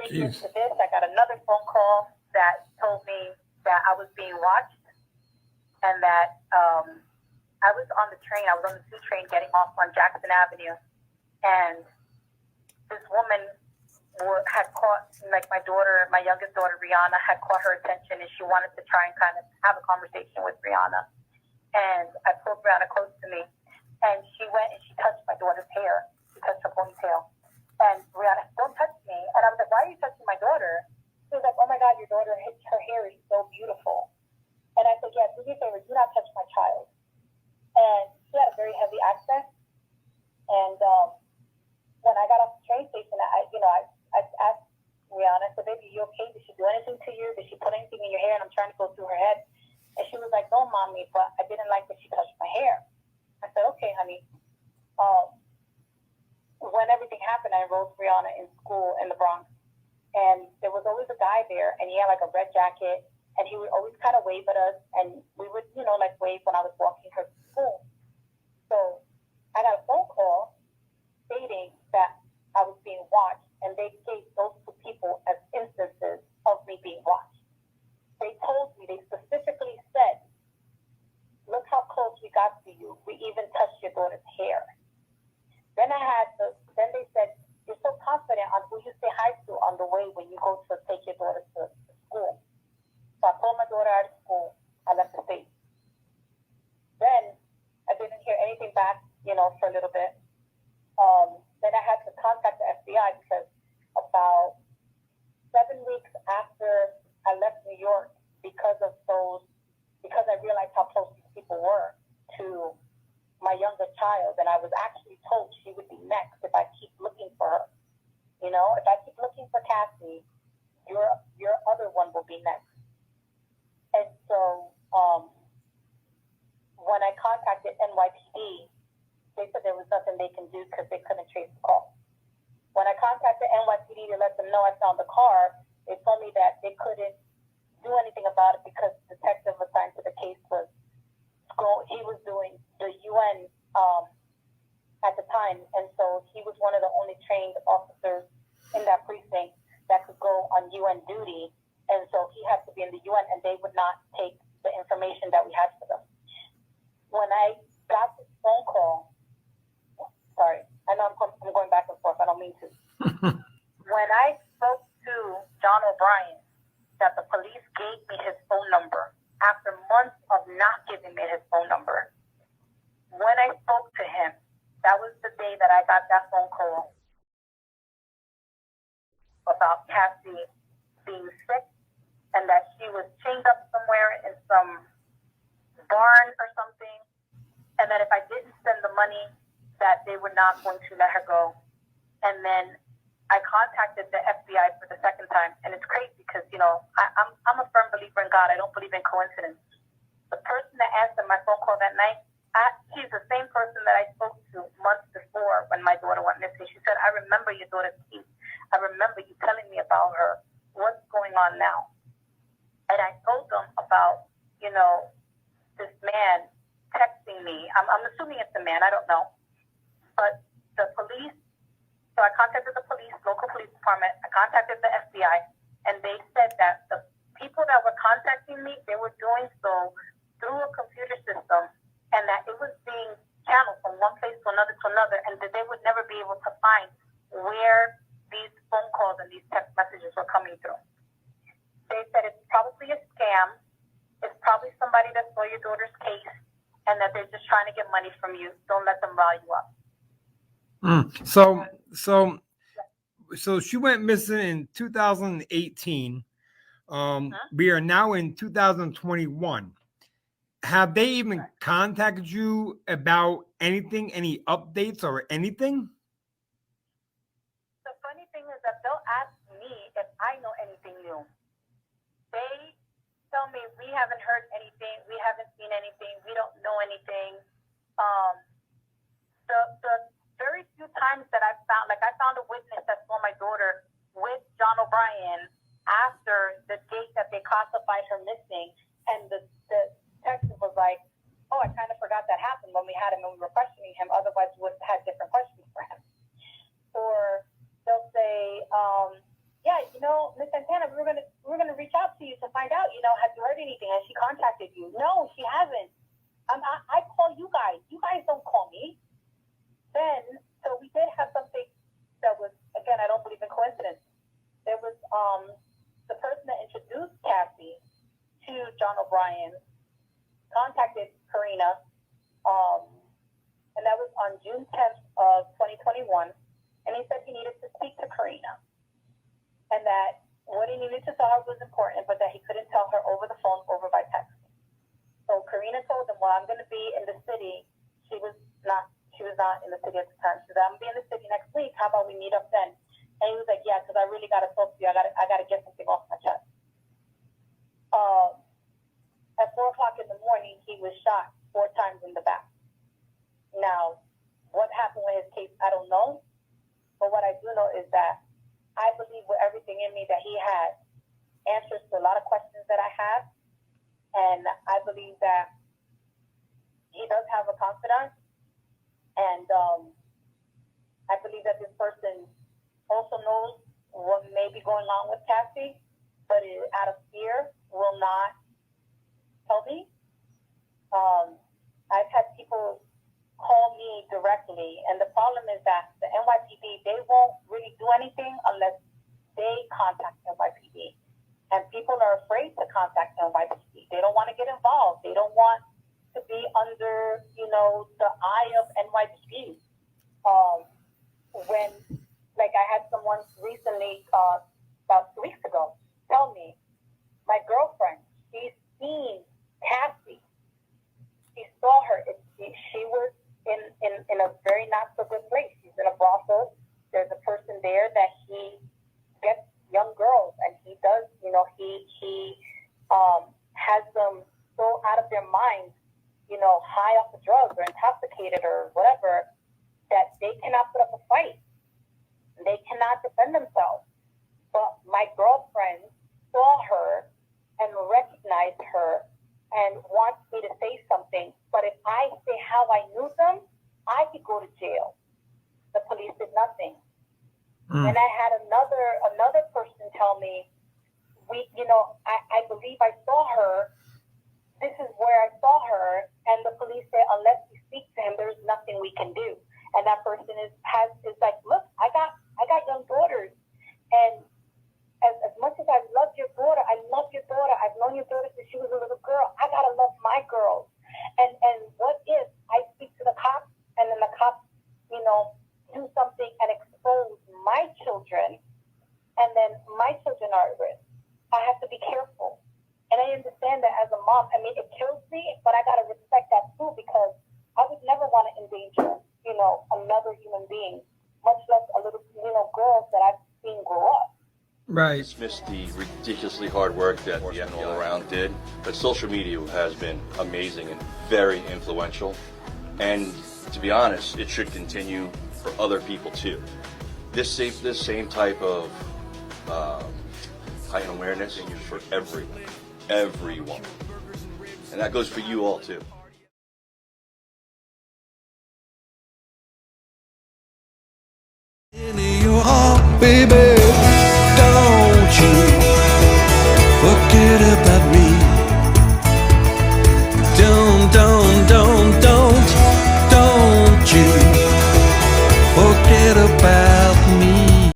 previous to this, I got another phone call that told me that I was being watched and that I was on the train. I was on the C train getting off on Jackson Avenue, and this woman had caught, like my youngest daughter, Rihanna, had caught her attention, and she wanted to try and kind of have a conversation with Rihanna. And I pulled Rihanna close to me, and she went and she touched my daughter's hair. She touched her ponytail. And Rihanna, don't touch me. And I was like, why are you touching my daughter? She was like, oh my God, your daughter, her hair is so beautiful. And I said, yeah, do me a favor, do not touch my child. And she had a very heavy accent. And when I got off the train station, I asked Rihanna, I said, baby, you okay? Did she do anything to you? Did she put anything in your hair? And I'm trying to go through her head. And she was like, no, mommy, but I didn't like that she touched my hair. I said, okay, honey. When everything happened, I enrolled Rihanna in school in the Bronx. And there was always a guy there, and he had like a red jacket, and he would always kind of wave at us, and we would, like wave when I was walking her to school. So I got a phone call stating that I was being watched, and they gave those two people as instances of me being watched. They told me, they specifically said, look how close we got to you. We even touched your daughter's hair. Then they said, you're so confident on who you say hi to on the way when you go to take your daughter to school. So I pulled my daughter out of school. I left the state. Then I didn't hear anything back, for a little bit. Then I had to contact the FBI because about 7 weeks after I left New York, because I realized how close these people were to my younger child, and I was actually told she would be next if I keep looking for her. If I keep looking for Cassie, your other one will be next. And so when I contacted NYPD, they said there was nothing they can do because they couldn't trace the call. When I contacted NYPD to let them know I found the car, they told me that they couldn't do anything about it because the detective assigned to the case he was doing the UN at the time, and so he was one of the only trained officers in that precinct that could go on UN duty, and so he had to be in the UN, and they would not take the information that we had for them. When I got this phone call, sorry, I know I'm going back and forth, I don't mean to. When I spoke to John O'Brien, that the police gave me his phone number after months of not giving me his phone number. When I spoke to him, that was the day that I got that phone call about Cassie being sick and that she was chained up somewhere in some barn or something, and that if I didn't send the money, that they were not going to let her go. And then I contacted the FBI for the second time, and it's crazy because, I'm a firm believer in God. I don't believe in coincidence. The person that answered my phone call that night, she's the same person that I spoke to months before when my daughter went missing. She said, I remember your daughter's case. I remember you telling me about her. What's going on now? And I told them about, this man texting me. I'm assuming it's a man. I don't know. But the police, so I contacted the police, local police department. I contacted the FBI, and they said that the people that were contacting me, they were doing so through a computer system, and that it was being channeled from one place to another, and that they would never be able to find where these phone calls and these text messages were coming through. They said it's probably a scam. It's probably somebody that saw your daughter's case, and that they're just trying to get money from you. Don't let them rile you up. So she went missing in 2018. We are now in 2021. Have they even contacted you about anything, any updates or anything? The funny thing is that they'll ask me if I know anything new. They tell me we haven't heard anything, we haven't seen anything, we don't know anything. The very few times that I found a witness that saw my daughter with John O'Brien after the date that they classified her missing, and the text was like, oh, I kind of forgot that happened when we had him and we were questioning him, otherwise we would have had different questions for him. Or they'll say, yeah, Miss Santana, we're gonna reach out to you to find out, have you heard anything? Has she contacted you? No, she hasn't. I call you guys. You guys don't call me. Then, so we did have something that was, again, I don't believe in coincidence. There was the person that introduced Cassie to John O'Brien contacted Karina, and that was on June 10th of 2021, and he said he needed to speak to Karina, and that what he needed to tell her was important, but that he couldn't tell her over the phone, over by text. So Karina told him, well, I'm going to be in the city. She was not in the city at the time. She said, I'm going to be in the city next week. How about we meet up then? And he was like, yeah, because I really got to talk to you. I got to get something off my chest. At 4 o'clock in the morning, he was shot 4 times in the back. Now, what happened with his case, I don't know. But what I do know is that I believe with everything in me that he had answers to a lot of questions that I have. And I believe that he does have a confidant. And I believe that this person also knows what may be going on with Cassie, but out of fear will not tell me. I've had people call me directly, and the problem is that the NYPD, they won't really do anything unless they contact NYPD. And people are afraid to contact NYPD. They don't want to get involved. They don't want to be under, the eye of NYPD. When, like, I had someone recently, about 2 weeks ago, tell me, my girlfriend, she's seen Cassie. She saw her. She was in a very not so good place. She's in a brothel. There's a person there that he gets young girls, and he does, he has them so out of their minds, high off the drugs or intoxicated or whatever, that they cannot put up a fight. They cannot defend themselves. But my girlfriend saw her and recognized her and wants me to say something. But if I say how I knew them, I could go to jail. The police did nothing. And I had another person tell me, I believe I saw her. This is where I saw her. And the police said, unless you speak to him, there's nothing we can do. And that person is like, look, I got young daughters. And as much as I love your daughter, I've known your daughter since she was a little girl. I gotta love my girls. And what if I speak to the cops and then the cops, do something and expose my children, and then my children are at risk? I have to be careful. And I understand that as a mom, it kills me, but I gotta respect that too, because I would never want to endanger, another human being, much less a little, girls that I've seen grow up. Right. Dismiss the ridiculously hard work that the all around did, but social media has been amazing and very influential. And to be honest, it should continue for other people too. This same type of high awareness is for everyone, and that goes for you all too. In your heart, baby.